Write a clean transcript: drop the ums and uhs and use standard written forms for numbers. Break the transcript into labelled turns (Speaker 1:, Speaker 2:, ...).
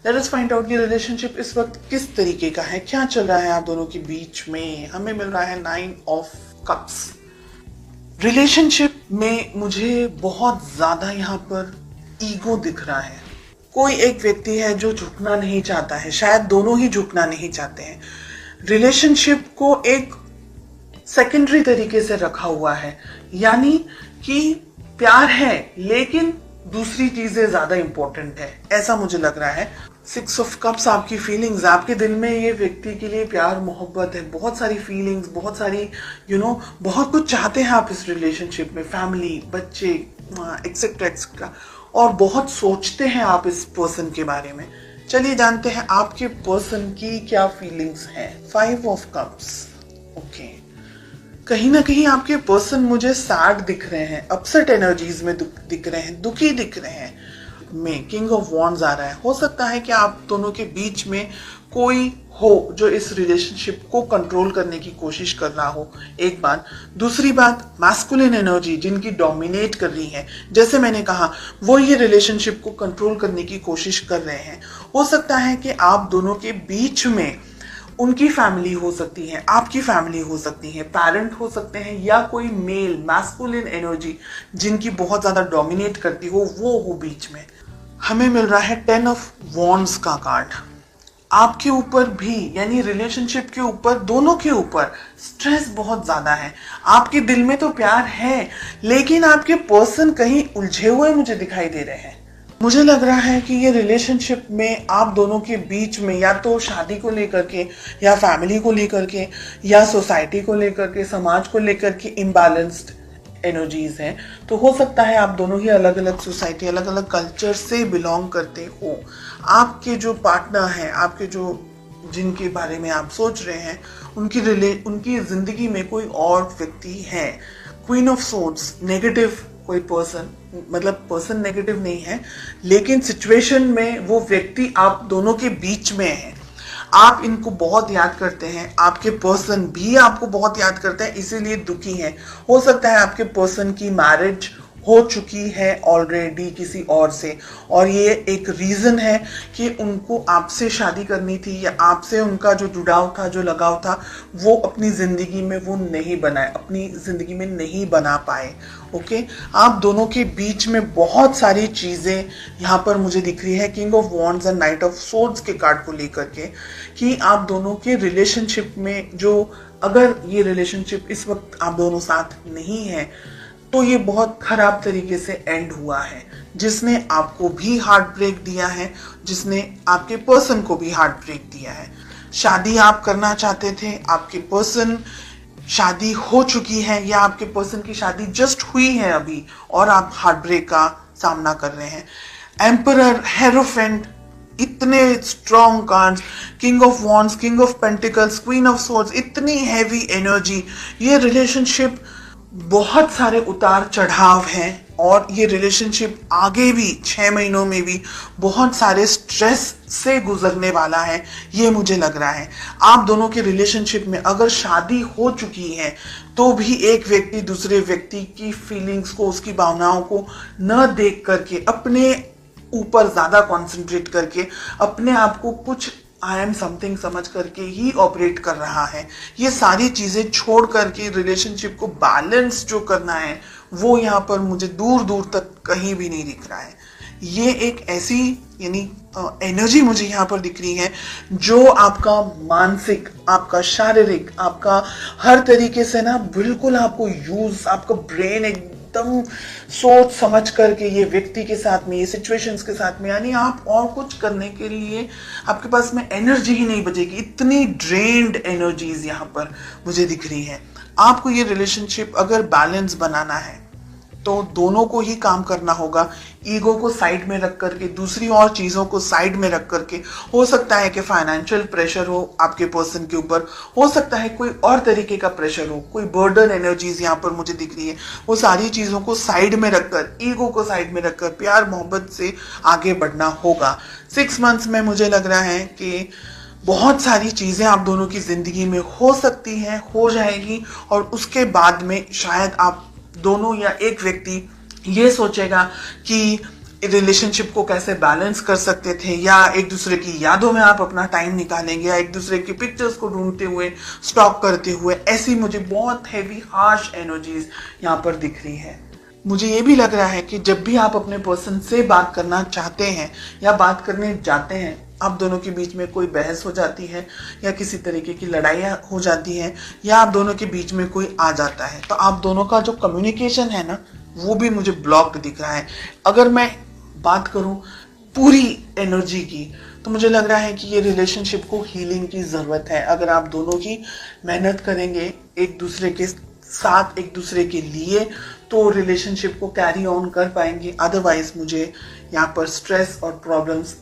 Speaker 1: Let us find out कि relationship इस वक्त किस तरीके का है, क्या चल रहा है आप दोनों के बीच में। हमें मिल रहा है 9 ऑफ कप्स। रिलेशनशिप में मुझे बहुत ज्यादा यहाँ पर ईगो दिख रहा है। कोई एक व्यक्ति है जो झुकना नहीं चाहता है, शायद दोनों ही झुकना नहीं चाहते हैं। रिलेशनशिप को एक सेकेंडरी तरीके से रखा हुआ है, यानी कि प्यार है लेकिन दूसरी चीजें ज्यादा इंपॉर्टेंट है, ऐसा मुझे लग रहा है। 6 ऑफ कप्स आपकी फीलिंग्स, आपके दिल में ये व्यक्ति के लिए प्यार मोहब्बत है, बहुत सारी फीलिंग्स, बहुत सारी बहुत कुछ चाहते हैं आप इस रिलेशनशिप में, फैमिली, बच्चे, एक्सेट्रा एक्सेट्रा, और बहुत सोचते हैं आप इस पर्सन के बारे में। चलिए जानते हैं आपके पर्सन की क्या फीलिंग्स हैं। 5 ऑफ कप्स। ओके, कहीं ना कहीं आपके पर्सन मुझे सैड दिख रहे हैं, अपसेट एनर्जीज में दिख रहे हैं, दुखी दिख रहे हैं। में किंग ऑफ वॉन्ड्स आ रहा है। हो सकता है कि आप दोनों के बीच में कोई हो जो इस रिलेशनशिप को कंट्रोल करने की कोशिश कर रहा हो, एक बात। दूसरी बात, मैस्कुलिन एनर्जी जिनकी डोमिनेट कर रही है, जैसे मैंने कहा, वो ये रिलेशनशिप को कंट्रोल करने की कोशिश कर रहे हैं। हो सकता है कि आप दोनों के बीच में उनकी फैमिली हो सकती है, आपकी फैमिली हो सकती है, पेरेंट हो सकते हैं, या कोई मेल मैस्कुलिन एनर्जी जिनकी बहुत ज्यादा डोमिनेट करती हो, वो हो बीच में। हमें मिल रहा है 10 ऑफ वॉन्ड्स का कार्ड। आपके ऊपर भी, यानी रिलेशनशिप के ऊपर, दोनों के ऊपर स्ट्रेस बहुत ज्यादा है। आपके दिल में तो प्यार है लेकिन आपके पर्सन कहीं उलझे हुए मुझे दिखाई दे रहे हैं। मुझे लग रहा है कि ये रिलेशनशिप में आप दोनों के बीच में या तो शादी को लेकर के, या फैमिली को लेकर के, या सोसाइटी को लेकर के, समाज को लेकर के इम्बैलेंस्ड एनर्जीज हैं। तो हो सकता है आप दोनों ही अलग अलग सोसाइटी, अलग अलग कल्चर से बिलोंग करते हो। आपके जो पार्टनर हैं, आपके जो जिनके बारे में आप सोच रहे हैं, उनकी जिंदगी में कोई और व्यक्ति है। क्वीन ऑफ सोर्ड्स, नेगेटिव कोई पर्सन, मतलब पर्सन नेगेटिव नहीं है लेकिन सिचुएशन में वो व्यक्ति आप दोनों के बीच में है। आप इनको बहुत याद करते हैं, आपके पर्सन भी आपको बहुत याद करते हैं, इसीलिए दुखी हैं। हो सकता है आपके पर्सन की मैरिज हो चुकी है ऑलरेडी किसी और से, और ये एक रीजन है कि उनको आपसे शादी करनी थी, या आपसे उनका जो जुड़ाव था, जो लगाव था, वो अपनी जिंदगी में वो नहीं बनाए, अपनी जिंदगी में नहीं बना पाए। ओके, आप दोनों के बीच में बहुत सारी चीजें यहाँ पर मुझे दिख रही है, king of wands and night of swords के कार्ड को लेकर के, कि आप दोनों के रिलेशनशिप में जो, अगर ये रिलेशनशिप इस वक्त आप दोनों साथ नहीं है तो ये बहुत खराब तरीके से एंड हुआ है, जिसने आपको भी हार्ट ब्रेक दिया है, जिसने आपके पर्सन को भी हार्ट ब्रेक दिया है। शादी आप करना चाहते थे, आपके पर्सन शादी हो चुकी है, या आपके पर्सन की शादी जस्ट हुई है अभी और आप हार्ट ब्रेक का सामना कर रहे हैं। एम्परर, हेरोफेंट, इतने strong cards, king of wands, king of pentacles, queen of swords, इतनी हैवी एनर्जी। ये रिलेशनशिप बहुत सारे उतार चढ़ाव हैं, और ये रिलेशनशिप आगे भी 6 महीनों में भी बहुत सारे स्ट्रेस से गुजरने वाला है, ये मुझे लग रहा है। आप दोनों के रिलेशनशिप में अगर शादी हो चुकी है तो भी एक व्यक्ति दूसरे व्यक्ति की फीलिंग्स को, उसकी भावनाओं को न देख करके, अपने ऊपर ज्यादा कंसंट्रेट करके, अपने आप को कुछ आई एम समथिंग समझ करके ही ऑपरेट कर रहा है। ये सारी चीजें छोड़ करके रिलेशनशिप को बैलेंस जो करना है, वो यहाँ पर मुझे दूर दूर तक कहीं भी नहीं दिख रहा है। ये एक ऐसी, यानी एनर्जी मुझे यहाँ पर दिख रही है जो आपका मानसिक, आपका शारीरिक, आपका हर तरीके से ना बिल्कुल आपको यूज, आपका ब्रेन एकदम सोच समझ करके ये व्यक्ति के साथ में, ये सिचुएशंस के साथ में, यानी आप और कुछ करने के लिए आपके पास में एनर्जी ही नहीं बचेगी। इतनी ड्रेन्ड एनर्जीज यहाँ पर मुझे दिख रही है। आपको ये रिलेशनशिप अगर बैलेंस बनाना है तो दोनों को ही काम करना होगा। ईगो को साइड में रख करके, दूसरी और चीजों को साइड में रख करके, हो सकता है कि फाइनेंशियल प्रेशर हो आपके पर्सन के ऊपर, हो सकता है कोई और तरीके का प्रेशर हो, कोई बर्डन एनर्जीज यहाँ पर मुझे दिख रही है, वो सारी चीजों को साइड में रखकर, ईगो को साइड में रखकर प्यार मोहब्बत से आगे बढ़ना होगा। 6 मंथ्स में मुझे लग रहा है कि बहुत सारी चीजें आप दोनों की जिंदगी में हो सकती हैं, हो जाएगी, और उसके बाद में शायद आप दोनों या एक व्यक्ति ये सोचेगा कि रिलेशनशिप को कैसे बैलेंस कर सकते थे, या एक दूसरे की यादों में आप अपना टाइम निकालेंगे, या एक दूसरे की पिक्चर्स को ढूंढते हुए, स्टॉक करते हुए, ऐसी मुझे बहुत हैवी हार्श एनर्जीज यहाँ पर दिख रही है। मुझे ये भी लग रहा है कि जब भी आप अपने पर्सन से बात करना चाहते हैं या बात करने जाते हैं, आप दोनों के बीच में कोई बहस हो जाती है या किसी तरीके की लड़ाइयाँ हो जाती हैं, या आप दोनों के बीच में कोई आ जाता है, तो आप दोनों का जो कम्युनिकेशन है ना, वो भी मुझे ब्लॉक्ड दिख रहा है। अगर मैं बात करूं पूरी एनर्जी की, तो मुझे लग रहा है कि ये रिलेशनशिप को हीलिंग की जरूरत है। अगर आप दोनों की मेहनत करेंगे एक दूसरे के साथ, एक दूसरे के लिए, तो रिलेशनशिप को कैरी ऑन कर पाएंगे। अदरवाइज मुझे यहाँ पर स्ट्रेस और प्रॉब्लम्स